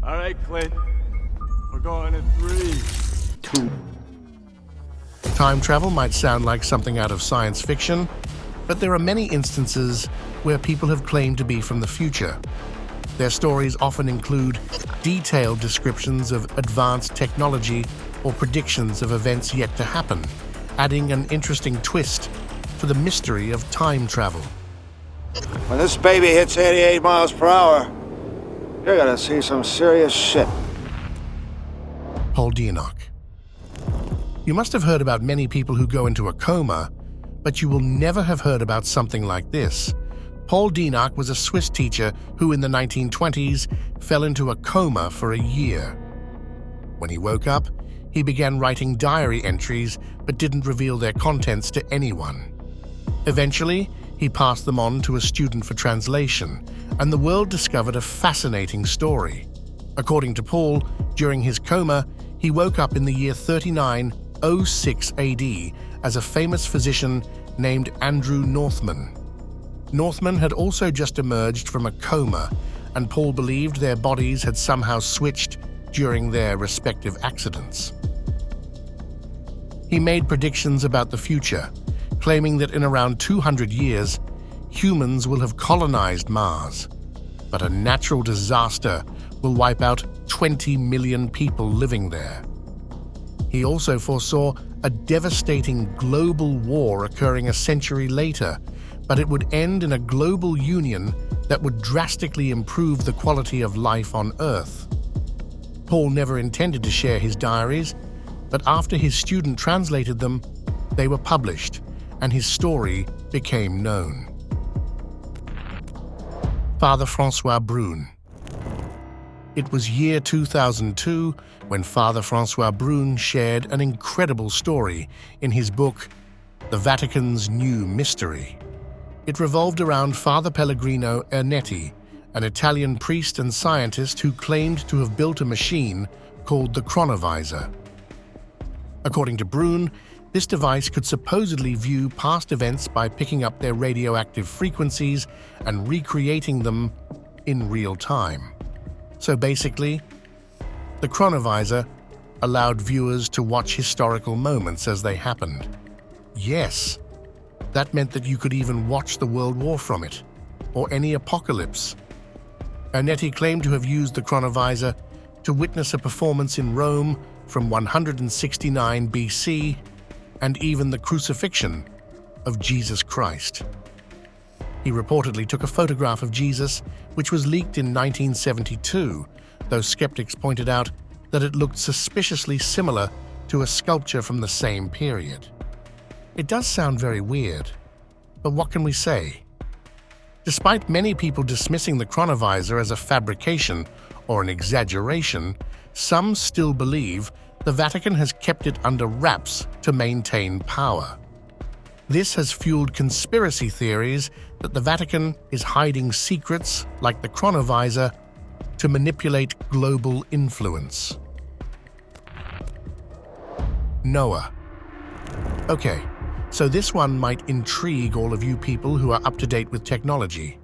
All right, Clint. We're going in 3, 2. Time travel might sound like something out of science fiction, but there are many instances where people have claimed to be from the future. Their stories often include detailed descriptions of advanced technology or predictions of events yet to happen, adding an interesting twist to the mystery of time travel. When this baby hits 88 miles per hour, you're gonna see some serious shit. Paul Dienach. You must have heard about many people who go into a coma, but you will never have heard about something like this. Paul Dienach was a Swiss teacher who in the 1920s fell into a coma for a year. When he woke up, he began writing diary entries but didn't reveal their contents to anyone. Eventually, he passed them on to a student for translation, and the world discovered a fascinating story. According to Paul, during his coma, he woke up in the year 3906 AD as a famous physician named Andrew Northman. Northman had also just emerged from a coma, and Paul believed their bodies had somehow switched during their respective accidents. He made predictions about the future, claiming that in around 200 years, humans will have colonized Mars, but a natural disaster will wipe out 20 million people living there. He also foresaw a devastating global war occurring a century later, but it would end in a global union that would drastically improve the quality of life on Earth. Paul never intended to share his diaries, but after his student translated them, they were published, and his story became known. Father Francois Brune. It was year 2002 when Father Francois Brune shared an incredible story in his book, The Vatican's New Mystery. It revolved around Father Pellegrino Ernetti, an Italian priest and scientist who claimed to have built a machine called the chronovisor. According to Brune, this device could supposedly view past events by picking up their radioactive frequencies and recreating them in real time. So basically, the chronovisor allowed viewers to watch historical moments as they happened. Yes, that meant that you could even watch the World War from it, or any apocalypse. Ernetti claimed to have used the chronovisor to witness a performance in Rome from 169 BC and even the crucifixion of Jesus Christ. He reportedly took a photograph of Jesus, which was leaked in 1972, though skeptics pointed out that it looked suspiciously similar to a sculpture from the same period. It does sound very weird, but what can we say? Despite many people dismissing the chronovisor as a fabrication or an exaggeration, some still believe the Vatican has kept it under wraps to maintain power. This has fueled conspiracy theories that the Vatican is hiding secrets like the chronovisor to manipulate global influence. Noah. Okay, so this one might intrigue all of you people who are up to date with technology.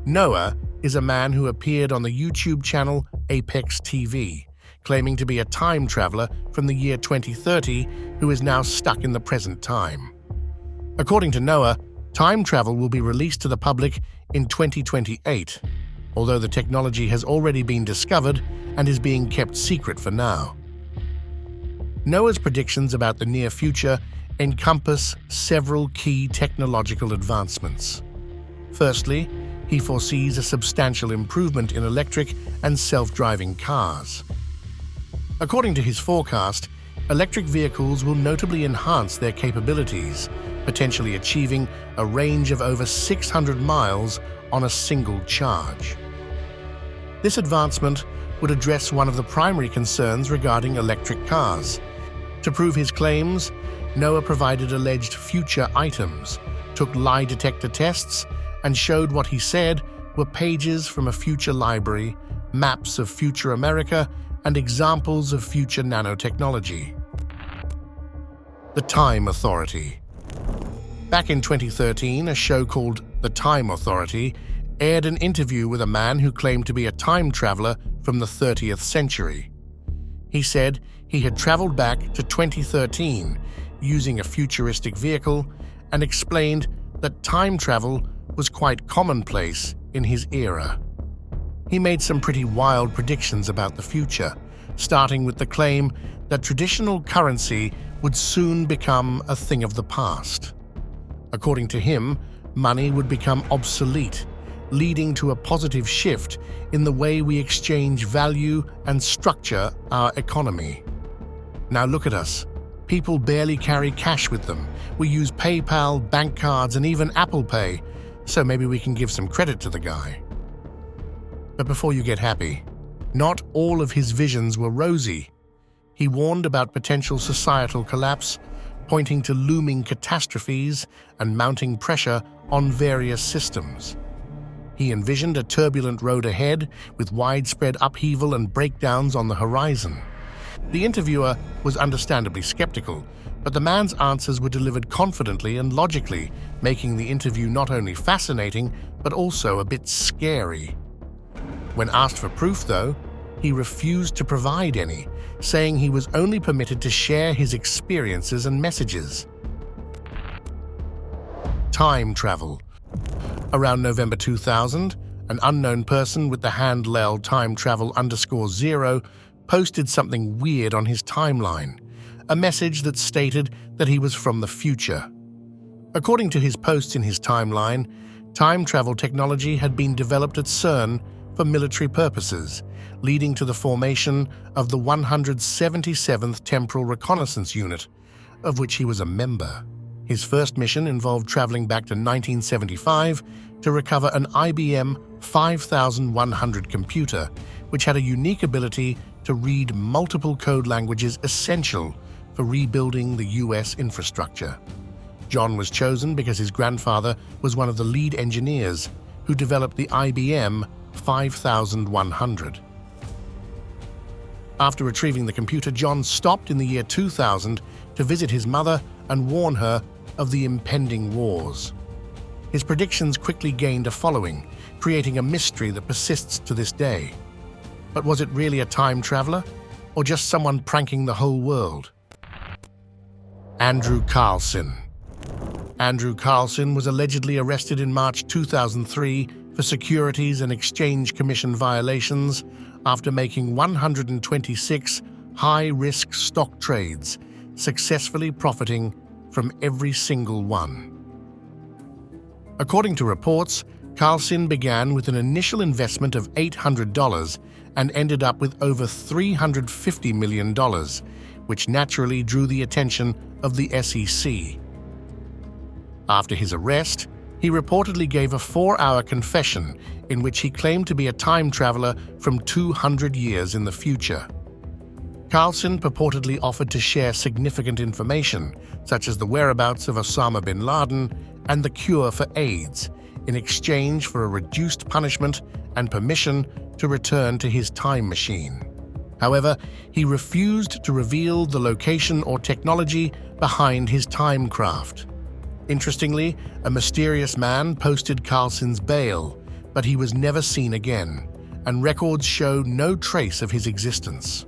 Noah is a man who appeared on the YouTube channel Apex TV, claiming to be a time traveler from the year 2030 who is now stuck in the present time. According to Noah, time travel will be released to the public in 2028, although the technology has already been discovered and is being kept secret for now. Noah's predictions about the near future encompass several key technological advancements. Firstly, he foresees a substantial improvement in electric and self-driving cars. According to his forecast, electric vehicles will notably enhance their capabilities, potentially achieving a range of over 600 miles on a single charge. This advancement would address one of the primary concerns regarding electric cars. To prove his claims, Noah provided alleged future items, took lie detector tests, and showed what he said were pages from a future library, maps of future America, and examples of future nanotechnology. The Time Authority. Back in 2013, a show called The Time Authority aired an interview with a man who claimed to be a time traveler from the 30th century. He said he had traveled back to 2013 using a futuristic vehicle and explained that time travel was quite commonplace in his era. He made some pretty wild predictions about the future, starting with the claim that traditional currency would soon become a thing of the past. According to him, money would become obsolete, leading to a positive shift in the way we exchange value and structure our economy. Now look at us. People barely carry cash with them. We use PayPal, bank cards, and even Apple Pay, so maybe we can give some credit to the guy. But before you get happy, not all of his visions were rosy. He warned about potential societal collapse, pointing to looming catastrophes and mounting pressure on various systems. He envisioned a turbulent road ahead with widespread upheaval and breakdowns on the horizon. The interviewer was understandably skeptical, but the man's answers were delivered confidently and logically, making the interview not only fascinating, but also a bit scary. When asked for proof, though, he refused to provide any, saying he was only permitted to share his experiences and messages. Time travel. Around November 2000, an unknown person with the handle timetravel_0 posted something weird on his timeline, a message that stated that he was from the future. According to his posts in his timeline, time travel technology had been developed at CERN for military purposes, leading to the formation of the 177th Temporal Reconnaissance Unit, of which he was a member. His first mission involved traveling back to 1975 to recover an IBM 5100 computer, which had a unique ability to read multiple code languages essential for rebuilding the US infrastructure. John was chosen because his grandfather was one of the lead engineers who developed the IBM 5100. After retrieving the computer, John stopped in the year 2000 to visit his mother and warn her of the impending wars. His predictions quickly gained a following, creating a mystery that persists to this day. But was it really a time traveler, or just someone pranking the whole world? Andrew Carlson. Andrew Carlson was allegedly arrested in March 2003 for Securities and Exchange Commission violations after making 126 high-risk stock trades, successfully profiting from every single one. According to reports, Carlson began with an initial investment of $800 and ended up with over $350 million, which naturally drew the attention of the SEC. After his arrest, he reportedly gave a 4-hour confession in which he claimed to be a time traveler from 200 years in the future. Carlson purportedly offered to share significant information, such as the whereabouts of Osama bin Laden and the cure for AIDS, in exchange for a reduced punishment and permission to return to his time machine. However, he refused to reveal the location or technology behind his time craft. Interestingly, a mysterious man posted Carlson's bail, but he was never seen again, and records show no trace of his existence.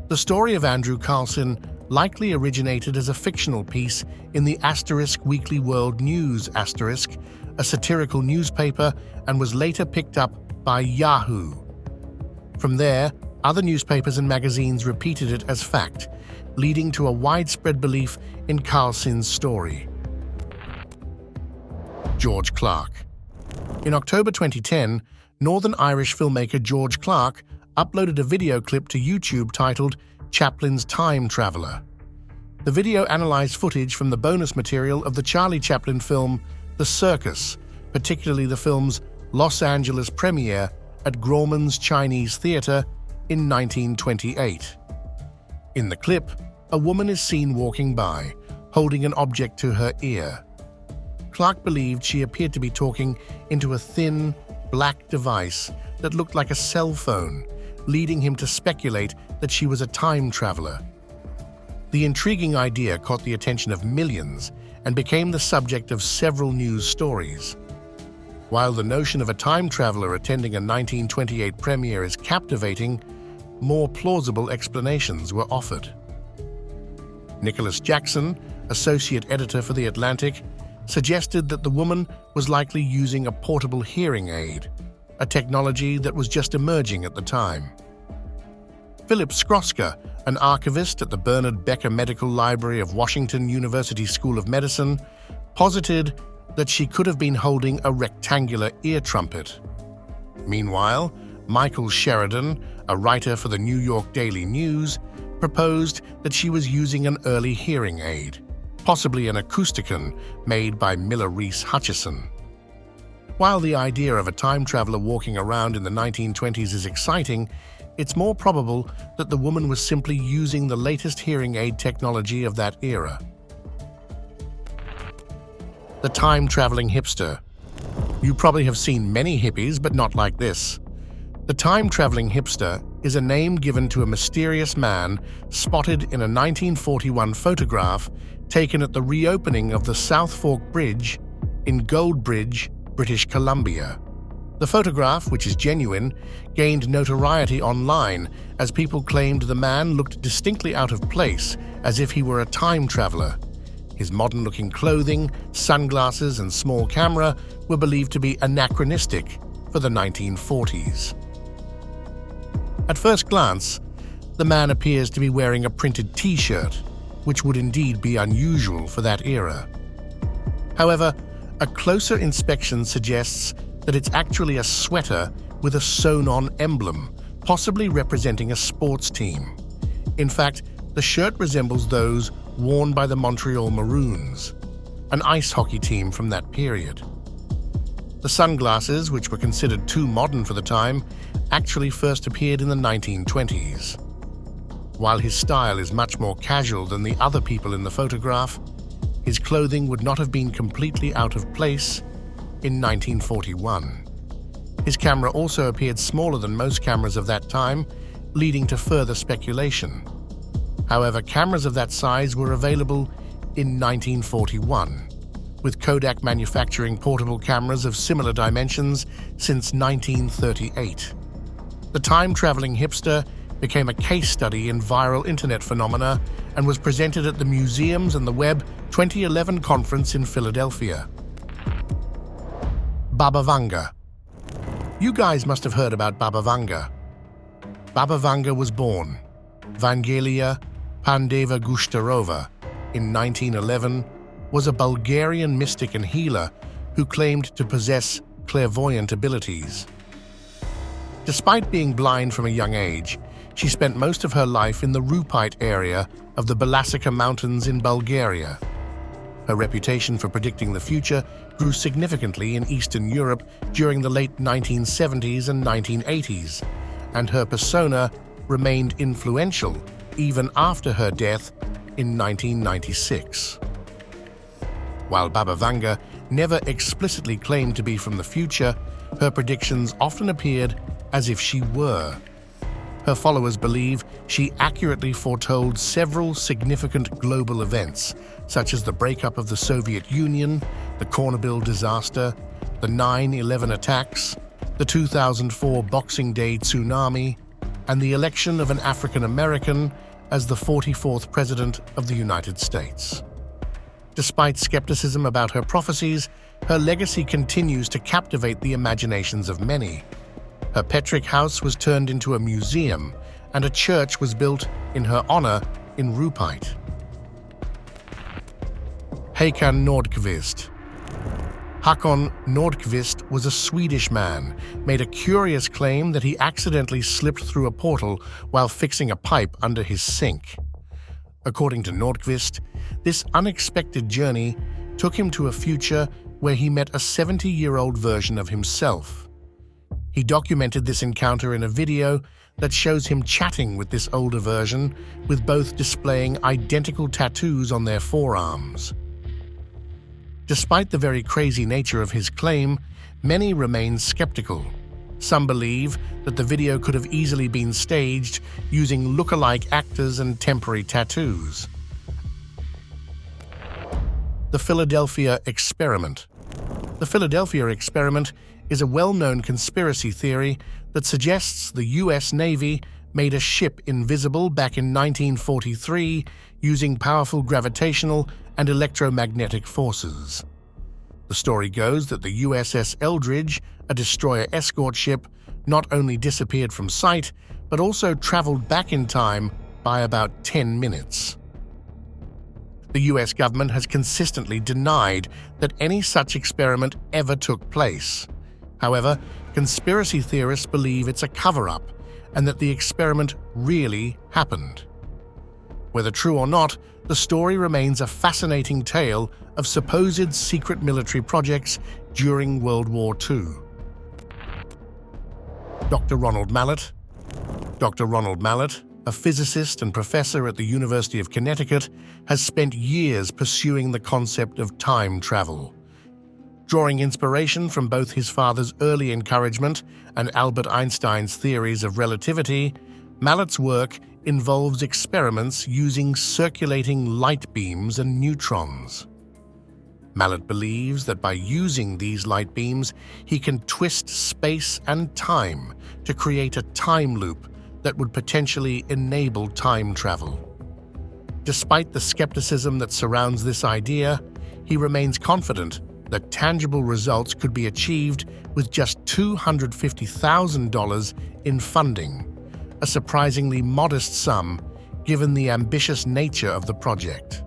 The story of Andrew Carlson likely originated as a fictional piece in the Weekly World News*, a satirical newspaper, and was later picked up by Yahoo. From there, other newspapers and magazines repeated it as fact, leading to a widespread belief in Carlson's story. George Clark. In October 2010, Northern Irish filmmaker George Clark uploaded a video clip to YouTube titled Chaplin's Time Traveler. The video analyzed footage from the bonus material of the Charlie Chaplin film The Circus, particularly the film's Los Angeles premiere at Grauman's Chinese Theater in 1928. In the clip, a woman is seen walking by, holding an object to her ear. Clark believed she appeared to be talking into a thin, black device that looked like a cell phone, leading him to speculate that she was a time traveler. The intriguing idea caught the attention of millions and became the subject of several news stories. While the notion of a time traveler attending a 1928 premiere is captivating, more plausible explanations were offered. Nicholas Jackson, associate editor for The Atlantic, suggested that the woman was likely using a portable hearing aid, a technology that was just emerging at the time. Philip Skroska, an archivist at the Bernard Becker Medical Library of Washington University School of Medicine, posited that she could have been holding a rectangular ear trumpet. Meanwhile, Michael Sheridan, a writer for the New York Daily News, proposed that she was using an early hearing aid, possibly an acousticon made by Miller Reese Hutchison. While the idea of a time traveler walking around in the 1920s is exciting, it's more probable that the woman was simply using the latest hearing aid technology of that era. The time-traveling hipster. You probably have seen many hippies, but not like this. The time-traveling hipster is a name given to a mysterious man spotted in a 1941 photograph taken at the reopening of the South Fork Bridge in Goldbridge, British Columbia. The photograph, which is genuine, gained notoriety online as people claimed the man looked distinctly out of place, as if he were a time traveler. His modern-looking clothing, sunglasses, and small camera were believed to be anachronistic for the 1940s. At first glance, the man appears to be wearing a printed T-shirt, which would indeed be unusual for that era. However, a closer inspection suggests that it's actually a sweater with a sewn-on emblem, possibly representing a sports team. In fact, the shirt resembles those worn by the Montreal Maroons, an ice hockey team from that period. The sunglasses, which were considered too modern for the time, actually first appeared in the 1920s. While his style is much more casual than the other people in the photograph, his clothing would not have been completely out of place in 1941. His camera also appeared smaller than most cameras of that time, leading to further speculation. However, cameras of that size were available in 1941, with Kodak manufacturing portable cameras of similar dimensions since 1938. The time-traveling hipster became a case study in viral internet phenomena and was presented at the Museums and the Web 2011 conference in Philadelphia. Baba Vanga. You guys must have heard about Baba Vanga. Baba Vanga was born, Vangelia Pandeva Gushtarova, in 1911, was a Bulgarian mystic and healer who claimed to possess clairvoyant abilities. Despite being blind from a young age, she spent most of her life in the Rupite area of the Balasica Mountains in Bulgaria. Her reputation for predicting the future grew significantly in Eastern Europe during the late 1970s and 1980s, and her persona remained influential even after her death in 1996. While Baba Vanga never explicitly claimed to be from the future, her predictions often appeared as if she were. Her followers believe she accurately foretold several significant global events, such as the breakup of the Soviet Union, the Korneville disaster, the 9/11 attacks, the 2004 Boxing Day tsunami, and the election of an African American as the 44th President of the United States. Despite skepticism about her prophecies, her legacy continues to captivate the imaginations of many. Her Petric house was turned into a museum, and a church was built in her honor in Rupite. Håkan Nordqvist. Håkan Nordqvist was a Swedish man, made a curious claim that he accidentally slipped through a portal while fixing a pipe under his sink. According to Nordqvist, this unexpected journey took him to a future where he met a 70-year-old version of himself. He documented this encounter in a video that shows him chatting with this older version, with both displaying identical tattoos on their forearms. Despite the very crazy nature of his claim, many remain skeptical. Some believe that the video could have easily been staged using look-alike actors and temporary tattoos. The Philadelphia Experiment. The Philadelphia experiment is a well-known conspiracy theory that suggests the U.S. Navy made a ship invisible back in 1943 using powerful gravitational and electromagnetic forces. The story goes that the USS Eldridge, a destroyer escort ship, not only disappeared from sight, but also traveled back in time by about 10 minutes. The US government has consistently denied that any such experiment ever took place. However, conspiracy theorists believe it's a cover-up and that the experiment really happened. Whether true or not, the story remains a fascinating tale of supposed secret military projects during World War II. Dr. Ronald Mallett. Dr. Ronald Mallett, a physicist and professor at the University of Connecticut, has spent years pursuing the concept of time travel. Drawing inspiration from both his father's early encouragement and Albert Einstein's theories of relativity, Mallett's work involves experiments using circulating light beams and neutrons. Mallett believes that by using these light beams, he can twist space and time to create a time loop that would potentially enable time travel. Despite the skepticism that surrounds this idea, he remains confident that tangible results could be achieved with just $250,000 in funding, a surprisingly modest sum given the ambitious nature of the project.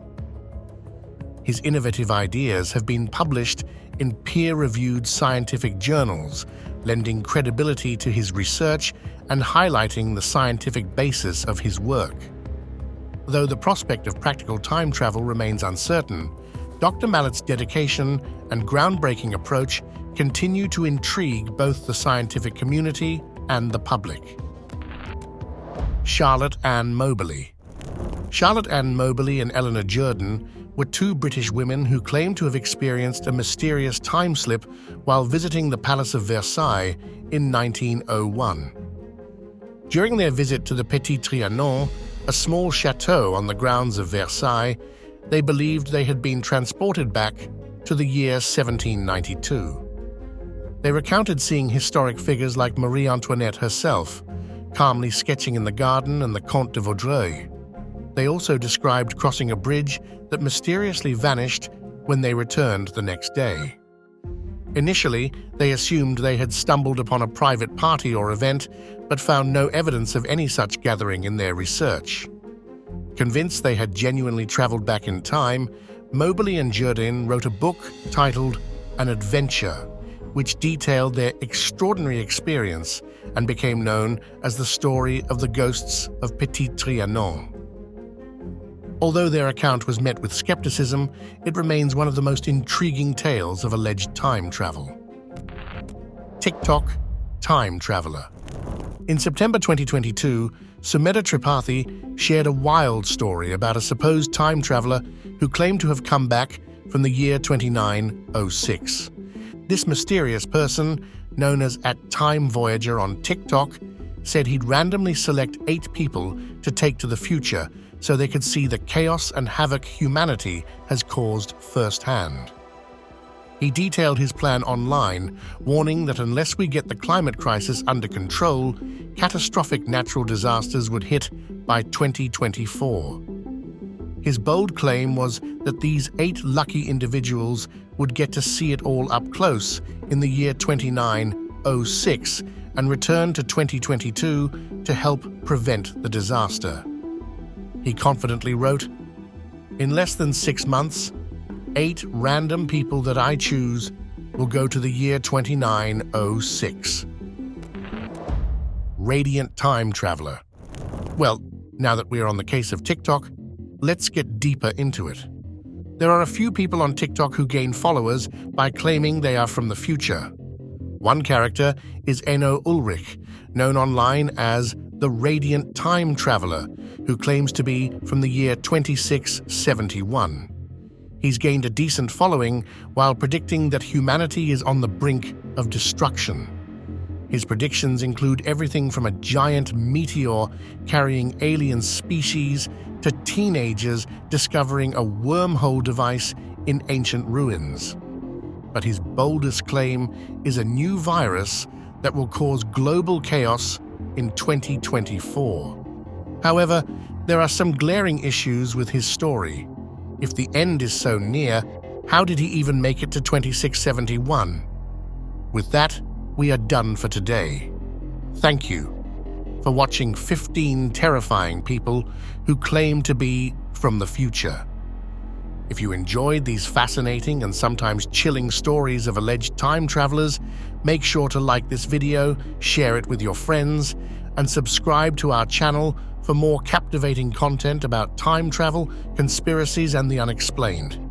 His innovative ideas have been published in peer-reviewed scientific journals, lending credibility to his research and highlighting the scientific basis of his work. Though the prospect of practical time travel remains uncertain, Dr. Mallett's dedication and groundbreaking approach continue to intrigue both the scientific community and the public. Charlotte Ann Moberly. Charlotte Ann Moberly and Eleanor Jordan were two British women who claim to have experienced a mysterious time slip while visiting the Palace of Versailles in 1901. During their visit to the Petit Trianon, a small chateau on the grounds of Versailles, they believed they had been transported back to the year 1792. They recounted seeing historic figures like Marie Antoinette herself, calmly sketching in the garden and the Comte de Vaudreuil. They also described crossing a bridge that mysteriously vanished when they returned the next day. Initially, they assumed they had stumbled upon a private party or event, but found no evidence of any such gathering in their research. Convinced they had genuinely traveled back in time, Moberly and Jordan wrote a book titled An Adventure, which detailed their extraordinary experience and became known as the story of the ghosts of Petit Trianon. Although their account was met with skepticism, it remains one of the most intriguing tales of alleged time travel. TikTok Time Traveler. In September 2022, Sumedha Tripathi shared a wild story about a supposed time traveler who claimed to have come back from the year 2906. This mysterious person, known as @TimeVoyager on TikTok, said he'd randomly select 8 people to take to the future so they could see the chaos and havoc humanity has caused firsthand. He detailed his plan online, warning that unless we get the climate crisis under control, catastrophic natural disasters would hit by 2024. His bold claim was that these 8 lucky individuals would get to see it all up close in the year 2906 and return to 2022 to help prevent the disaster. He confidently wrote, "In less than 6 months, 8 random people that I choose will go to the year 2906. Radiant Time Traveler. Well, now that we're on the case of TikTok, let's get deeper into it. There are a few people on TikTok who gain followers by claiming they are from the future. One character is Enno Ulrich, known online as the Radiant Time Traveler, who claims to be from the year 2671. He's gained a decent following while predicting that humanity is on the brink of destruction. His predictions include everything from a giant meteor carrying alien species to teenagers discovering a wormhole device in ancient ruins. but his boldest claim is a new virus that will cause global chaos in 2024. However, there are some glaring issues with his story. If the end is so near, how did he even make it to 2671? With that, we are done for today. Thank you for watching 15 terrifying people who claim to be from the future. If you enjoyed these fascinating and sometimes chilling stories of alleged time travelers, make sure to like this video, share it with your friends, and subscribe to our channel for more captivating content about time travel, conspiracies, and the unexplained.